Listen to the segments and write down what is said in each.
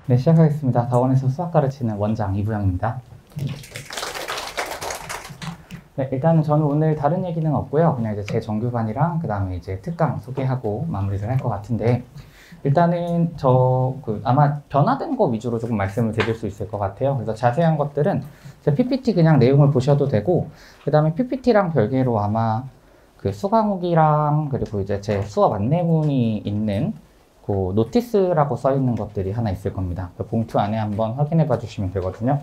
네, 시작하겠습니다. 다원에서 수학 가르치는 원장 이부영입니다. 네, 일단은 저는 오늘 다른 얘기는 없고요. 그냥 이제 제 정규반이랑 그 다음에 이제 특강 소개하고 마무리를 할 것 같은데, 일단은 아마 변화된 거 위주로 조금 말씀을 드릴 수 있을 것 같아요. 그래서 자세한 것들은 제 PPT 그냥 내용을 보셔도 되고, 그 다음에 PPT랑 별개로 아마 그 수강후기랑 그리고 이제 제 수업 안내문이 있는 그 노티스라고 써 있는 것들이 하나 있을 겁니다. 그 봉투 안에 한번 확인해 봐 주시면 되거든요.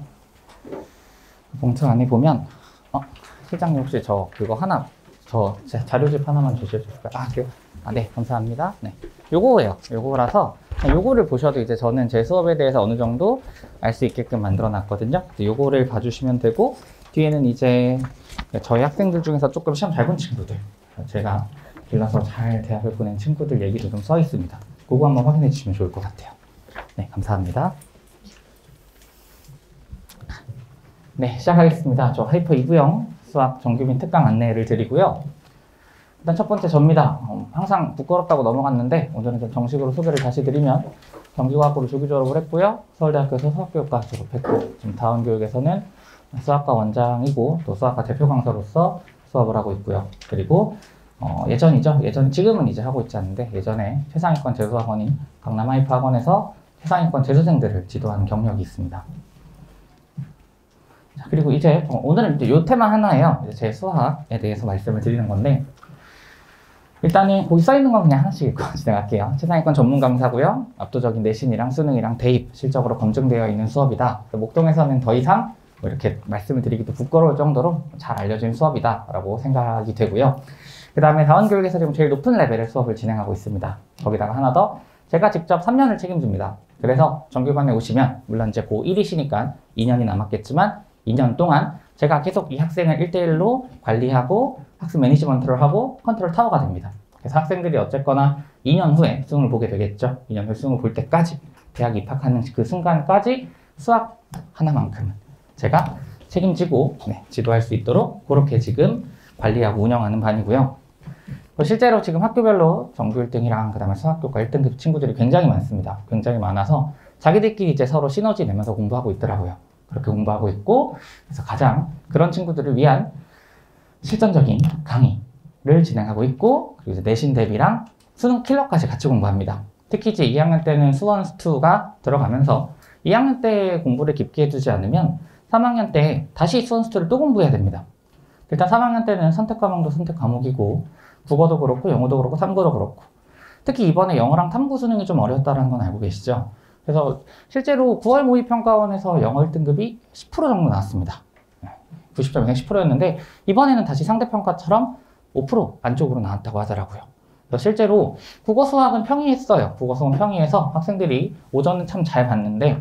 봉투 안에 보면, 실장님 혹시 제 자료집 하나만 주실 수 있을까요? 네, 감사합니다. 네. 요거예요. 요거라서, 요거를 보셔도 이제 저는 제 수업에 대해서 어느 정도 알 수 있게끔 만들어 놨거든요. 요거를 봐주시면 되고, 뒤에는 이제 저희 학생들 중에서 조금 시험 잘 본 친구들, 제가 길러서 잘 대학을 보낸 친구들 얘기도 좀 써 있습니다. 그거 한번 확인해 주시면 좋을 것 같아요. 네, 감사합니다. 네, 시작하겠습니다. 저 하이퍼 이부영 수학 정규민 특강 안내를 드리고요. 일단 첫 번째 저입니다. 항상 부끄럽다고 넘어갔는데 오늘은 좀 정식으로 소개를 다시 드리면, 정규과학부로 조기 졸업을 했고요. 서울대학교에서 수학교육과 졸업했고, 지금 다원교육에서는 수학과 원장이고 또 수학과 대표 강사로서 수업을 하고 있고요. 그리고 지금은 이제 하고 있지 않는데, 예전에 최상위권 재수학원인 강남 하이퍼 학원에서 최상위권 재수생들을 지도하는 경력이 있습니다. 자, 그리고 이제 오늘은 이제 요 테마 하나예요. 이제 제 수학에 대해서 말씀을 드리는 건데, 일단은 거기 써 있는 건 그냥 하나씩 읽고 진행할게요. 최상위권 전문 강사고요. 압도적인 내신이랑 수능이랑 대입 실적으로 검증되어 있는 수업이다. 목동에서는 더 이상 이렇게 말씀을 드리기도 부끄러울 정도로 잘 알려진 수업이다라고 생각이 되고요. 그 다음에 다원교육에서 지금 제일 높은 레벨의 수업을 진행하고 있습니다. 거기다가 하나 더, 제가 직접 3년을 책임집니다. 그래서 정규반에 오시면, 물론 이제 고1이시니까 2년이 남았겠지만 2년 동안 제가 계속 이 학생을 1대1로 관리하고 학습 매니지먼트를 하고 컨트롤 타워가 됩니다. 그래서 학생들이 어쨌거나 2년 후에 수능을 보게 되겠죠. 2년 후에 수능을 볼 때까지, 대학 입학하는 그 순간까지 수학 하나만큼은 제가 책임지고 지도할 수 있도록 그렇게 지금 관리하고 운영하는 반이고요. 실제로 지금 학교별로 정규 1등이랑 그 다음에 수학교과 1등급 친구들이 굉장히 많습니다. 굉장히 많아서 자기들끼리 이제 서로 시너지 내면서 공부하고 있더라고요. 그렇게 공부하고 있고, 그래서 가장 그런 친구들을 위한 실전적인 강의를 진행하고 있고, 그리고 이제 내신 대비랑 수능 킬러까지 같이 공부합니다. 특히 이제 2학년 때는 수원, 수투가 들어가면서 2학년 때 공부를 깊게 해두지 않으면 3학년 때 다시 수원, 수투를 또 공부해야 됩니다. 일단 3학년 때는 선택 과목도 선택 과목이고, 국어도 그렇고 영어도 그렇고 탐구도 그렇고, 특히 이번에 영어랑 탐구 수능이 좀 어렵다는 건 알고 계시죠? 그래서 실제로 9월 모의평가원에서 영어 1등급이 10% 정도 나왔습니다. 90점 이상 10%였는데 이번에는 다시 상대평가처럼 5% 안쪽으로 나왔다고 하더라고요. 그래서 실제로 국어 수학은 평이했어요. 국어 수학은 평이해서 학생들이 오전은 참 잘 봤는데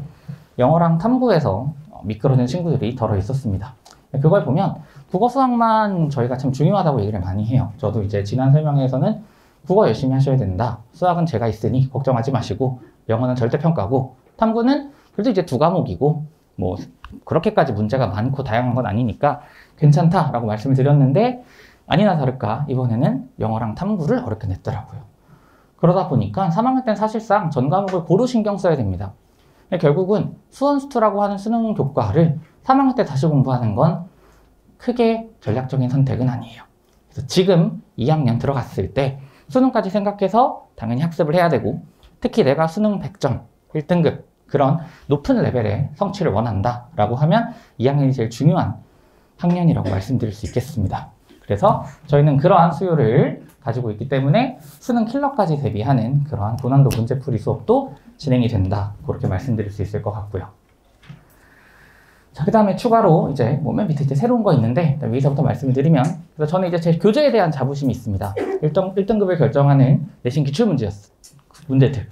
영어랑 탐구에서 미끄러진 친구들이 덜어 있었습니다. 그걸 보면 국어 수학만 저희가 참 중요하다고 얘기를 많이 해요. 저도 이제 지난 설명회에서는 국어 열심히 하셔야 된다. 수학은 제가 있으니 걱정하지 마시고, 영어는 절대평가고, 탐구는 그래도 이제 2과목이고, 뭐 그렇게까지 문제가 많고 다양한 건 아니니까 괜찮다라고 말씀을 드렸는데, 아니나 다를까 이번에는 영어랑 탐구를 어렵게 냈더라고요. 그러다 보니까 3학년 때는 사실상 전 과목을 고루 신경 써야 됩니다. 결국은 수원, 수투라고 하는 수능 교과를 3학년 때 다시 공부하는 건 크게 전략적인 선택은 아니에요. 그래서 지금 2학년 들어갔을 때 수능까지 생각해서 당연히 학습을 해야 되고, 특히 내가 수능 100점, 1등급 그런 높은 레벨의 성취를 원한다 라고 하면 2학년이 제일 중요한 학년이라고 말씀드릴 수 있겠습니다. 그래서 저희는 그러한 수요를 가지고 있기 때문에 수능 킬러까지 대비하는 그러한 고난도 문제풀이 수업도 진행이 된다, 그렇게 말씀드릴 수 있을 것 같고요. 자, 그 다음에 추가로 이제 맨 밑에 이제 새로운 거 있는데, 위에서부터 말씀을 드리면, 그래서 저는 이제 제 교재에 대한 자부심이 있습니다. 1등급을 결정하는 내신 문제들,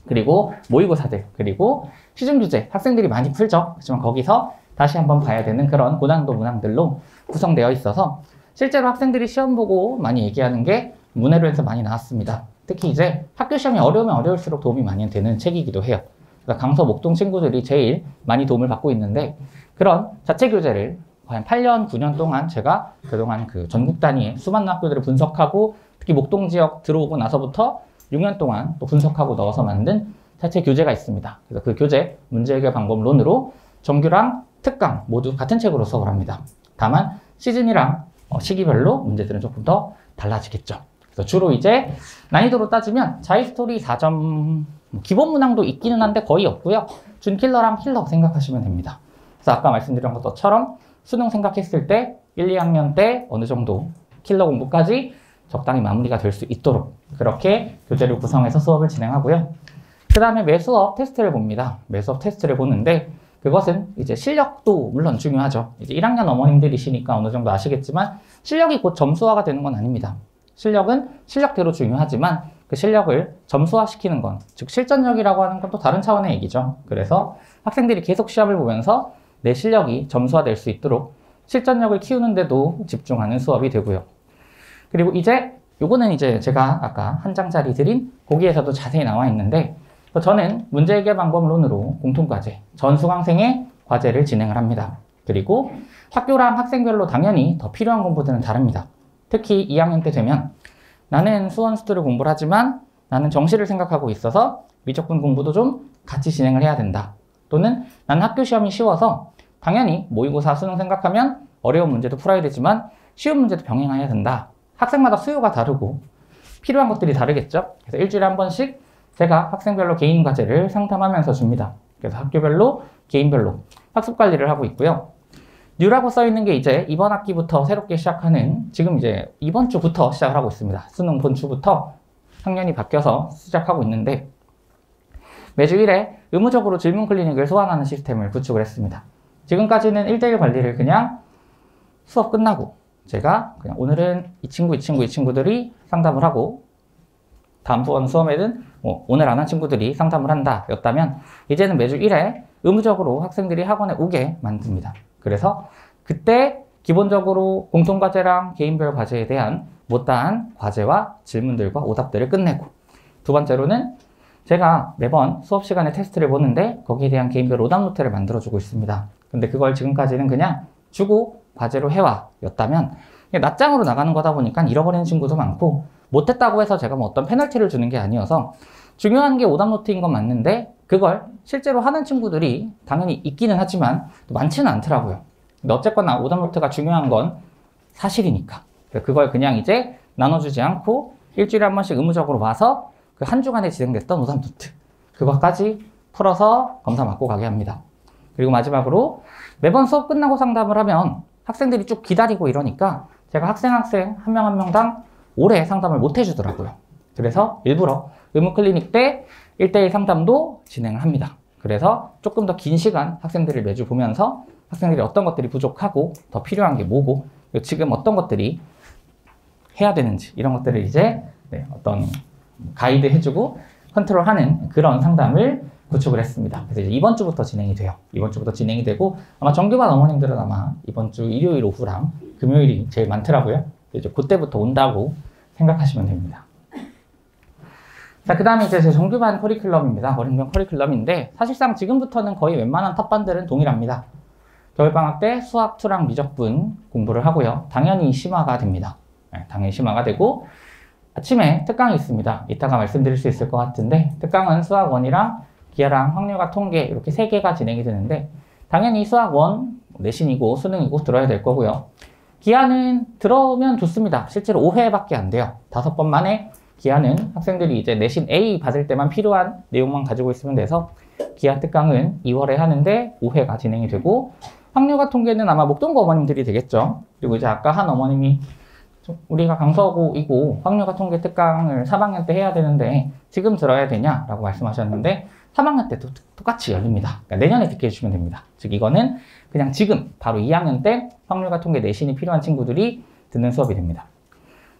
그리고 모의고사들, 그리고 시중교재, 학생들이 많이 풀죠. 하지만 거기서 다시 한번 봐야 되는 그런 고난도 문항들로 구성되어 있어서, 실제로 학생들이 시험 보고 많이 얘기하는 게 문해로에서 많이 나왔습니다. 특히 이제 학교 시험이 어려우면 어려울수록 도움이 많이 되는 책이기도 해요. 그러니까 강서 목동 친구들이 제일 많이 도움을 받고 있는데, 그런 자체 교재를 한 8년, 9년 동안 제가 그동안 그 전국 단위의 수많은 학교들을 분석하고, 특히 목동 지역 들어오고 나서부터 6년 동안 또 분석하고 넣어서 만든 자체 교재가 있습니다. 그래서 그 교재 문제 해결 방법론으로 정규랑 특강 모두 같은 책으로 수업을 합니다. 다만 시즌이랑 시기별로 문제들은 조금 더 달라지겠죠. 그래서 주로 이제 난이도로 따지면 자이스토리 4점, 기본 문항도 있기는 한데 거의 없고요. 준킬러랑 킬러 생각하시면 됩니다. 그래서 아까 말씀드린 것처럼 수능 생각했을 때 1, 2학년 때 어느 정도 킬러 공부까지 적당히 마무리가 될 수 있도록 그렇게 교재를 구성해서 수업을 진행하고요. 그 다음에 매 수업 테스트를 봅니다. 매 수업 테스트를 보는데 그것은 이제 실력도 물론 중요하죠. 이제 1학년 어머님들이시니까 어느 정도 아시겠지만 실력이 곧 점수화가 되는 건 아닙니다. 실력은 실력대로 중요하지만 그 실력을 점수화시키는 건, 즉 실전력이라고 하는 건 또 다른 차원의 얘기죠. 그래서 학생들이 계속 시험을 보면서 내 실력이 점수화될 수 있도록 실전력을 키우는데도 집중하는 수업이 되고요. 그리고 이제 요거는 이제 제가 아까 한 장짜리 드린 거기에서도 자세히 나와 있는데 저는 문제 해결 방법론으로 공통과제, 전 수강생의 과제를 진행을 합니다. 그리고 학교랑 학생별로 당연히 더 필요한 공부들은 다릅니다. 특히 2학년 때 되면 나는 수원수투를 공부를 하지만 나는 정시를 생각하고 있어서 미적분 공부도 좀 같이 진행을 해야 된다. 또는 나는 학교 시험이 쉬워서 당연히 모의고사 수능 생각하면 어려운 문제도 풀어야 되지만 쉬운 문제도 병행해야 된다. 학생마다 수요가 다르고 필요한 것들이 다르겠죠. 그래서 일주일에 한 번씩 제가 학생별로 개인 과제를 상담하면서 줍니다. 그래서 학교별로, 개인별로 학습 관리를 하고 있고요. 뉴라고 써있는 게 이제 이번 학기부터 새롭게 시작하는, 지금 이제 이번 주부터 시작을 하고 있습니다. 수능 본주부터 학년이 바뀌어서 시작하고 있는데 매주 1회 의무적으로 질문 클리닉을 소환하는 시스템을 구축을 했습니다. 지금까지는 1대1 관리를 그냥 수업 끝나고 제가 그냥 오늘은 이 친구들이 상담을 하고 다음 수업에는 오늘 안 한 친구들이 상담을 한다 였다면 이제는 매주 1회 의무적으로 학생들이 학원에 오게 만듭니다. 그래서 그때 기본적으로 공통과제랑 개인별 과제에 대한 못다한 과제와 질문들과 오답들을 끝내고 두 번째로는 제가 매번 수업 시간에 테스트를 보는데 거기에 대한 개인별 오답 노트를 만들어주고 있습니다. 근데 그걸 지금까지는 그냥 주고 과제로 해와 였다면 낮장으로 나가는 거다 보니까 잃어버리는 친구도 많고 못했다고 해서 제가 뭐 어떤 페널티를 주는 게 아니어서 중요한 게 오답 노트인 건 맞는데 그걸 실제로 하는 친구들이 당연히 있기는 하지만 많지는 않더라고요. 근데 어쨌거나 오답 노트가 중요한 건 사실이니까 그걸 그냥 이제 나눠주지 않고 일주일에 한 번씩 의무적으로 와서 그 한 주간에 진행됐던 오답 노트 그것까지 풀어서 검사 받고 가게 합니다. 그리고 마지막으로 매번 수업 끝나고 상담을 하면 학생들이 쭉 기다리고 이러니까 제가 학생 한 명 한 명당 오래 상담을 못 해주더라고요. 그래서 일부러 의무 클리닉 때 1대1 상담도 진행을 합니다. 그래서 조금 더 긴 시간 학생들을 매주 보면서 학생들이 어떤 것들이 부족하고 더 필요한 게 뭐고 지금 어떤 것들이 해야 되는지 이런 것들을 이제 어떤 가이드 해주고 컨트롤하는 그런 상담을 구축을 했습니다. 그래서 이제 이번 주부터 진행이 돼요. 이번 주부터 진행이 되고 아마 정규반 어머님들은 아마 이번 주 일요일 오후랑 금요일이 제일 많더라고요. 이제 그때부터 온다고 생각하시면 됩니다. 자, 그 다음에 이제 제 정규반 커리큘럼입니다. 어린이용 커리큘럼인데 사실상 지금부터는 거의 웬만한 탑반들은 동일합니다. 겨울방학 때 수학, 투랑 미적분 공부를 하고요. 당연히 심화가 됩니다. 당연히 심화가 되고 아침에 특강이 있습니다. 이따가 말씀드릴 수 있을 것 같은데 특강은 수학 1이랑 기하랑 확률과 통계 이렇게 3개가 진행이 되는데 당연히 수학 1 내신이고 수능이고 들어야 될 거고요. 기하는 들어오면 좋습니다. 실제로 5회밖에 안 돼요. 5번 만에 기하는 학생들이 이제 내신 A 받을 때만 필요한 내용만 가지고 있으면 돼서 기하 특강은 2월에 하는데 5회가 진행이 되고 확률과 통계는 아마 목동고 어머님들이 되겠죠. 그리고 이제 아까 한 어머님이 우리가 강서고이고 확률과 통계 특강을 3학년 때 해야 되는데 지금 들어야 되냐라고 말씀하셨는데 3학년 때도 똑같이 열립니다. 그러니까 내년에 듣게 해주시면 됩니다. 즉 이거는 그냥 지금 바로 2학년 때 확률과 통계 내신이 필요한 친구들이 듣는 수업이 됩니다.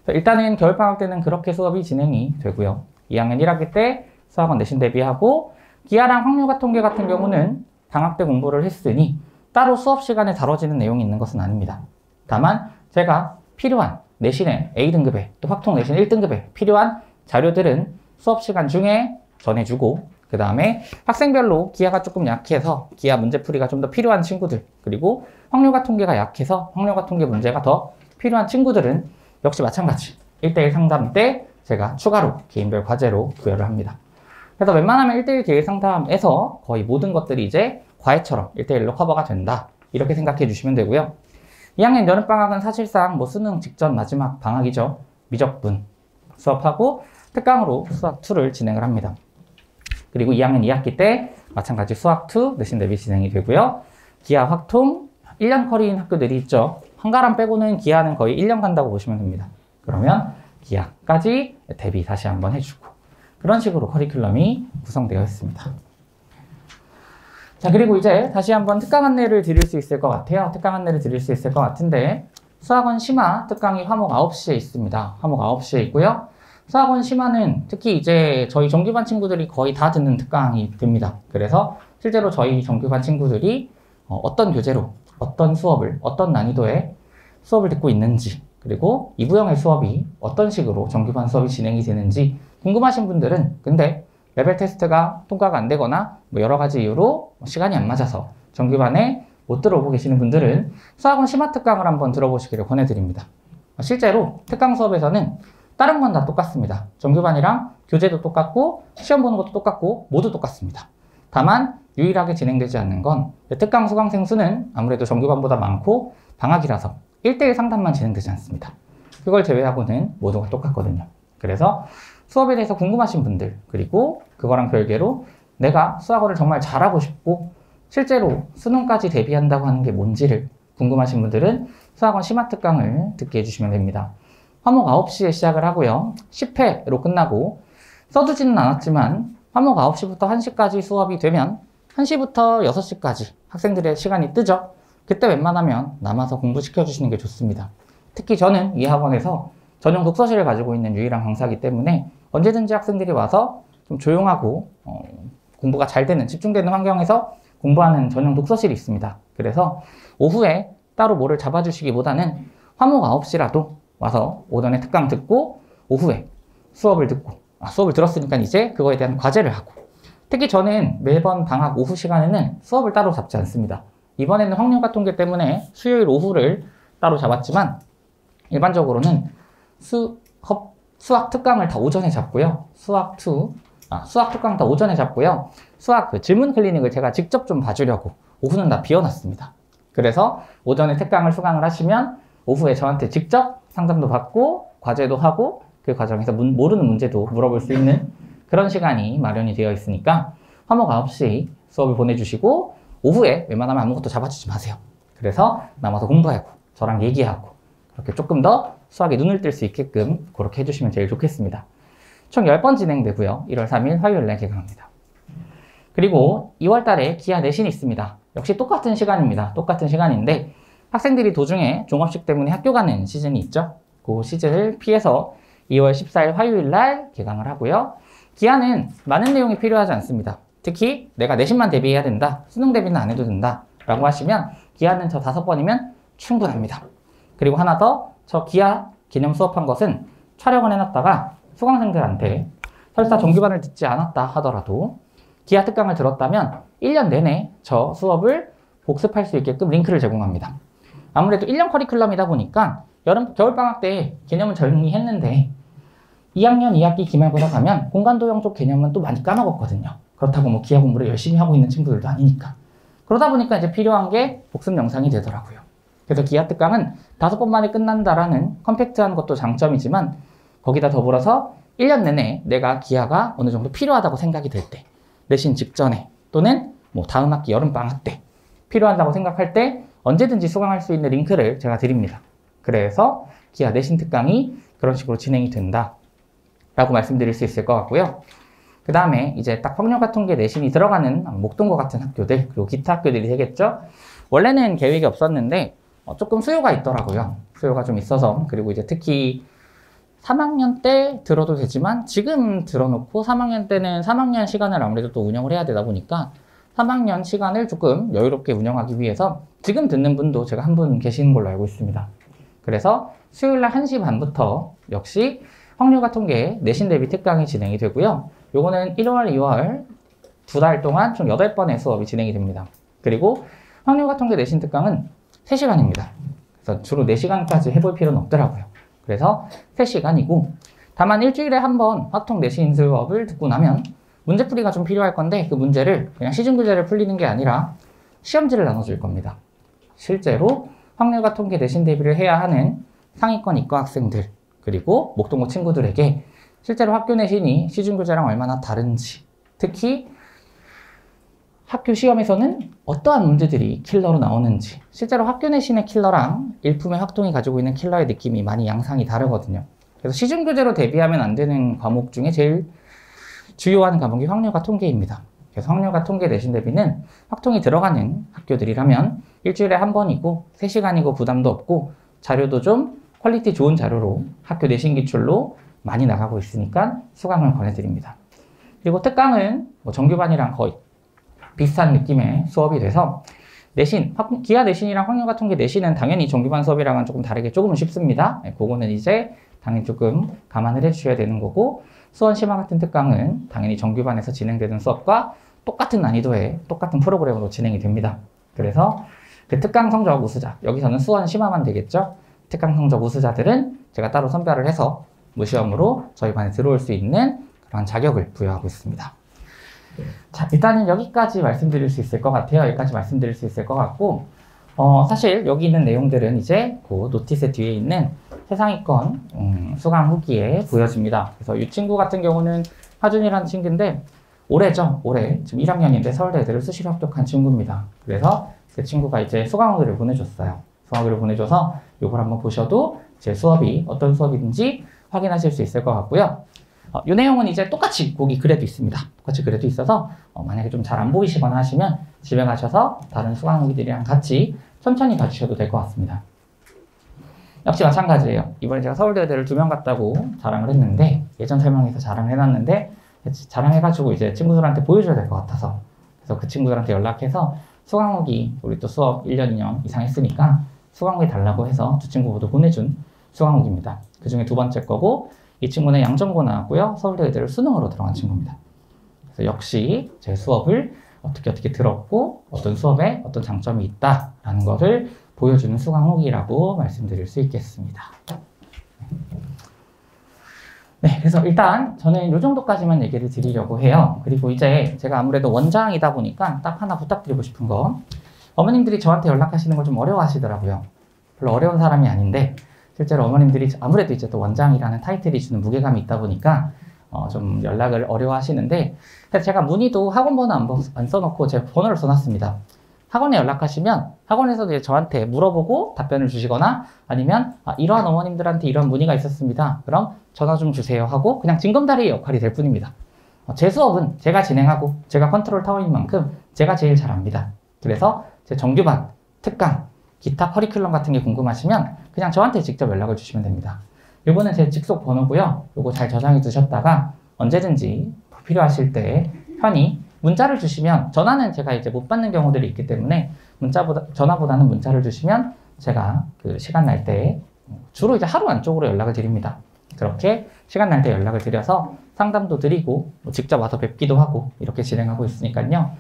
일단은 겨울방학 때는 그렇게 수업이 진행이 되고요. 2학년 1학기 때 수학원 내신 대비하고 기하랑 확률과 통계 같은 경우는 방학 때 공부를 했으니 따로 수업 시간에 다뤄지는 내용이 있는 것은 아닙니다. 다만 제가 필요한 내신에 A등급에 또 확통 내신 1등급에 필요한 자료들은 수업 시간 중에 전해주고 그 다음에 학생별로 기하가 조금 약해서 기하 문제풀이가 좀 더 필요한 친구들 그리고 확률과 통계가 약해서 확률과 통계 문제가 더 필요한 친구들은 역시 마찬가지 1대1 상담 때 제가 추가로 개인별 과제로 부여를 합니다. 그래서 웬만하면 1대1 계획 상담에서 거의 모든 것들이 이제 과외처럼 1대1로 커버가 된다. 이렇게 생각해 주시면 되고요. 2학년 여름방학은 사실상 뭐 수능 직전 마지막 방학이죠. 미적분 수업하고 특강으로 수학2를 진행을 합니다. 그리고 2학년 2학기 때 마찬가지 수학2 내신 대비 진행이 되고요. 기하, 확통 1년 커리인 학교들이 있죠. 한가람 빼고는 기하는 거의 1년 간다고 보시면 됩니다. 그러면 기하까지 대비 다시 한번 해주고 그런 식으로 커리큘럼이 구성되어 있습니다. 자, 그리고 이제 다시 한번 특강 안내를 드릴 수 있을 것 같아요. 특강 안내를 드릴 수 있을 것 같은데 수학원 심화 특강이 화목 9시에 있습니다. 화목 9시에 있고요. 수학원 심화는 특히 이제 저희 정규반 친구들이 거의 다 듣는 특강이 됩니다. 그래서 실제로 저희 정규반 친구들이 어떤 교재로 어떤 수업을 어떤 난이도의 수업을 듣고 있는지 그리고 2부형의 수업이 어떤 식으로 정규반 수업이 진행이 되는지 궁금하신 분들은 근데 레벨 테스트가 통과가 안 되거나 뭐 여러 가지 이유로 시간이 안 맞아서 정규반에 못 들어오고 계시는 분들은 수학원 심화 특강을 한번 들어보시기를 권해드립니다. 실제로 특강 수업에서는 다른 건 다 똑같습니다. 정규반이랑 교재도 똑같고 시험 보는 것도 똑같고 모두 똑같습니다. 다만 유일하게 진행되지 않는 건 특강 수강생 수는 아무래도 정규반보다 많고 방학이라서 1대1 상담만 진행되지 않습니다. 그걸 제외하고는 모두가 똑같거든요. 그래서 수업에 대해서 궁금하신 분들 그리고 그거랑 별개로 내가 수학어를 정말 잘하고 싶고 실제로 수능까지 대비한다고 하는 게 뭔지를 궁금하신 분들은 수학원 심화 특강을 듣게 해주시면 됩니다. 화목 9시에 시작을 하고요. 10회로 끝나고 써두지는 않았지만 화목 9시부터 1시까지 수업이 되면 1시부터 6시까지 학생들의 시간이 뜨죠. 그때 웬만하면 남아서 공부시켜주시는 게 좋습니다. 특히 저는 이 학원에서 전용 독서실을 가지고 있는 유일한 강사이기 때문에 언제든지 학생들이 와서 좀 조용하고 공부가 잘 되는 집중되는 환경에서 공부하는 전용 독서실이 있습니다. 그래서 오후에 따로 뭐를 잡아주시기보다는 화목 9시라도 와서 오전에 특강 듣고 오후에 수업을 듣고 수업을 들었으니까 이제 그거에 대한 과제를 하고 특히 저는 매번 방학 오후 시간에는 수업을 따로 잡지 않습니다. 이번에는 확률과 통계 때문에 수요일 오후를 따로 잡았지만 일반적으로는 수학 특강을 다 오전에 잡고요. 수학 특강 다 오전에 잡고요. 수학 그 질문 클리닉을 제가 직접 좀 봐주려고 오후는 다 비워놨습니다. 그래서 오전에 특강을 수강을 하시면 오후에 저한테 직접 상담도 받고 과제도 하고 그 과정에서 모르는 문제도 물어볼 수 있는 그런 시간이 마련이 되어 있으니까 화목 9시 수업을 보내주시고 오후에 웬만하면 아무것도 잡아주지 마세요. 그래서 남아서 공부하고 저랑 얘기하고 그렇게 조금 더 수학에 눈을 뜰 수 있게끔 그렇게 해주시면 제일 좋겠습니다. 총 10번 진행되고요. 1월 3일 화요일날 개강합니다. 그리고 2월 달에 기하 내신이 있습니다. 역시 똑같은 시간입니다. 똑같은 시간인데 학생들이 도중에 종업식 때문에 학교 가는 시즌이 있죠. 그 시즌을 피해서 2월 14일 화요일날 개강을 하고요. 기하는 많은 내용이 필요하지 않습니다. 특히 내가 내신만 대비해야 된다. 수능 대비는 안 해도 된다. 라고 하시면 기하는 저 5번이면 충분합니다. 그리고 하나 더, 저 기하 개념 수업한 것은 촬영을 해놨다가 수강생들한테 설사 정규반을 듣지 않았다 하더라도 기하 특강을 들었다면 1년 내내 저 수업을 복습할 수 있게끔 링크를 제공합니다. 아무래도 1년 커리큘럼이다 보니까 겨울방학 때 개념을 정리했는데 2학년 2학기 기말고사 가면 공간도형 쪽 개념은 또 많이 까먹었거든요. 그렇다고 뭐 기하 공부를 열심히 하고 있는 친구들도 아니니까. 그러다 보니까 이제 필요한 게 복습 영상이 되더라고요. 그래서 기하 특강은 5번 만에 끝난다라는 컴팩트한 것도 장점이지만 거기다 더불어서 1년 내내 내가 기하가 어느 정도 필요하다고 생각이 될 때, 내신 직전에 또는 뭐 다음 학기 여름방학 때 필요하다고 생각할 때 언제든지 수강할 수 있는 링크를 제가 드립니다. 그래서 기하 내신 특강이 그런 식으로 진행이 된다 라고 말씀드릴 수 있을 것 같고요. 그 다음에 이제 딱 확률과 통계 내신이 들어가는 목동과 같은 학교들 그리고 기타 학교들이 되겠죠. 원래는 계획이 없었는데 조금 수요가 있더라고요. 수요가 좀 있어서 그리고 이제 특히 3학년 때 들어도 되지만 지금 들어놓고 3학년 때는 3학년 시간을 아무래도 또 운영을 해야 되다 보니까 3학년 시간을 조금 여유롭게 운영하기 위해서 지금 듣는 분도 제가 한 분 계시는 걸로 알고 있습니다. 그래서 수요일날 1시 반부터 역시 확률과 통계 내신 대비 특강이 진행이 되고요. 요거는 1월, 2월 2달 동안 총 8번의 수업이 진행이 됩니다. 그리고 확률과 통계 내신 특강은 3시간입니다. 그래서 주로 4시간까지 해볼 필요는 없더라고요. 그래서 3시간이고 다만 일주일에 한 번 확통 내신 수업을 듣고 나면 문제풀이가 좀 필요할 건데 그 문제를 그냥 시중교재를 풀리는 게 아니라 시험지를 나눠줄 겁니다. 실제로 확률과 통계 내신 대비를 해야 하는 상위권 이과 학생들 그리고 목동고 친구들에게 실제로 학교 내신이 시중교재랑 얼마나 다른지, 특히 학교 시험에서는 어떠한 문제들이 킬러로 나오는지, 실제로 학교 내신의 킬러랑 일품의 확통이 가지고 있는 킬러의 느낌이 많이 양상이 다르거든요. 그래서 시중교재로 대비하면 안 되는 과목 중에 제일 주요한 과목이 확률과 통계입니다. 그래서 확률과 통계 내신 대비는 확통이 들어가는 학교들이라면 일주일에 한 번이고 3시간이고 부담도 없고 자료도 좀 퀄리티 좋은 자료로 학교 내신 기출로 많이 나가고 있으니까 수강을 권해드립니다. 그리고 특강은 뭐 정규반이랑 거의 비슷한 느낌의 수업이 돼서 내신, 기하 내신이랑 확률과 통계 내신은 당연히 정규반 수업이랑은 조금 다르게 조금은 쉽습니다. 그거는 이제 당연히 조금 감안을 해주셔야 되는 거고, 수원 심화 같은 특강은 당연히 정규반에서 진행되는 수업과 똑같은 난이도의 똑같은 프로그램으로 진행이 됩니다. 그래서 그 특강 성적 우수자, 여기서는 수원 심화만 되겠죠? 특강 성적 우수자들은 제가 따로 선별을 해서 무시험으로 저희 반에 들어올 수 있는 그런 자격을 부여하고 있습니다. 자, 일단은 여기까지 말씀드릴 수 있을 것 같아요. 여기까지 말씀드릴 수 있을 것 같고, 사실 여기 있는 내용들은 이제 그 노티스 뒤에 있는 세상위권 수강 후기에 보여집니다. 그래서 이 친구 같은 경우는 하준이라는 친구인데 올해죠. 올해 지금 1학년인데 서울대 애들을 수시로 합격한 친구입니다. 그래서 그 친구가 이제 수강 후기를 보내줬어요. 수강 후기를 보내줘서 이걸 한번 보셔도 제 수업이 어떤 수업인지 확인하실 수 있을 것 같고요. 이 내용은 이제 똑같이 거기 글에도 있습니다. 똑같이 글에도 있어서 만약에 좀 잘 안 보이시거나 하시면 집에 가셔서 다른 수강 후기들이랑 같이 천천히 봐주셔도 될 것 같습니다. 역시 마찬가지예요. 이번에 제가 서울대 애들을 2명 갔다고 자랑을 했는데, 예전 설명에서 자랑을 해놨는데 자랑해가지고 이제 친구들한테 보여줘야 될 것 같아서, 그래서 그 친구들한테 연락해서 수강 후기, 우리 또 수업 1년, 2년 이상 했으니까 수강 후기 달라고 해서 두 친구 모두 보내준 수강 후기입니다. 그 중에 2번째 거고, 이 친구는 양정고 나왔고요. 서울대 의대를 수능으로 들어간 친구입니다. 그래서 역시 제 수업을 어떻게 들었고 어떤 수업에 어떤 장점이 있다라는 것을 보여주는 수강 후기라고 말씀드릴 수 있겠습니다. 네, 그래서 일단 저는 이 정도까지만 얘기를 드리려고 해요. 그리고 이제 제가 아무래도 원장이다 보니까 딱 하나 부탁드리고 싶은 거, 어머님들이 저한테 연락하시는 걸 좀 어려워하시더라고요. 별로 어려운 사람이 아닌데 실제로 어머님들이 아무래도 이제 또 원장이라는 타이틀이 주는 무게감이 있다 보니까 좀 연락을 어려워하시는데, 제가 문의도 학원 번호 안 써놓고 제 번호를 써놨습니다. 학원에 연락하시면 학원에서도 이제 저한테 물어보고 답변을 주시거나 아니면 이러한 어머님들한테 이런 문의가 있었습니다. 그럼 전화 좀 주세요 하고 그냥 징검다리의 역할이 될 뿐입니다. 제 수업은 제가 진행하고 제가 컨트롤 타워인 만큼 제가 제일 잘 압니다. 그래서 제 정규반, 특강, 기타 커리큘럼 같은 게 궁금하시면 그냥 저한테 직접 연락을 주시면 됩니다. 요거는 제 직속 번호고요. 요거 잘 저장해 두셨다가 언제든지 필요하실 때 편히 문자를 주시면, 전화는 제가 이제 못 받는 경우들이 있기 때문에 전화보다는 문자를 주시면 제가 그 시간 날 때 주로 이제 하루 안쪽으로 연락을 드립니다. 그렇게 시간 날 때 연락을 드려서 상담도 드리고 직접 와서 뵙기도 하고 이렇게 진행하고 있으니까요.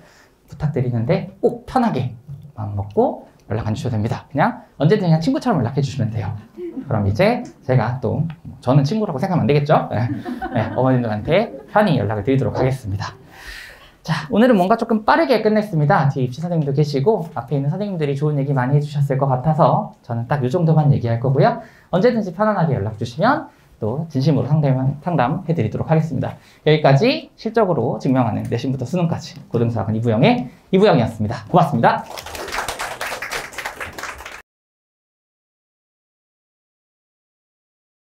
부탁드리는데 꼭 편하게 마음 먹고 연락 안 주셔도 됩니다. 그냥 언제든 그냥 친구처럼 연락해 주시면 돼요. 그럼 이제 제가 또 저는 친구라고 생각하면 안 되겠죠? 네, 어머님들한테 편히 연락을 드리도록 하겠습니다. 자, 오늘은 뭔가 조금 빠르게 끝냈습니다. 뒤에 입시 선생님도 계시고 앞에 있는 선생님들이 좋은 얘기 많이 해주셨을 것 같아서 저는 딱 이 정도만 얘기할 거고요. 언제든지 편안하게 연락 주시면 또 진심으로 상담해 드리도록 하겠습니다. 여기까지 실적으로 증명하는 내신부터 수능까지 고등수학은 이부영의 이부영이었습니다. 고맙습니다.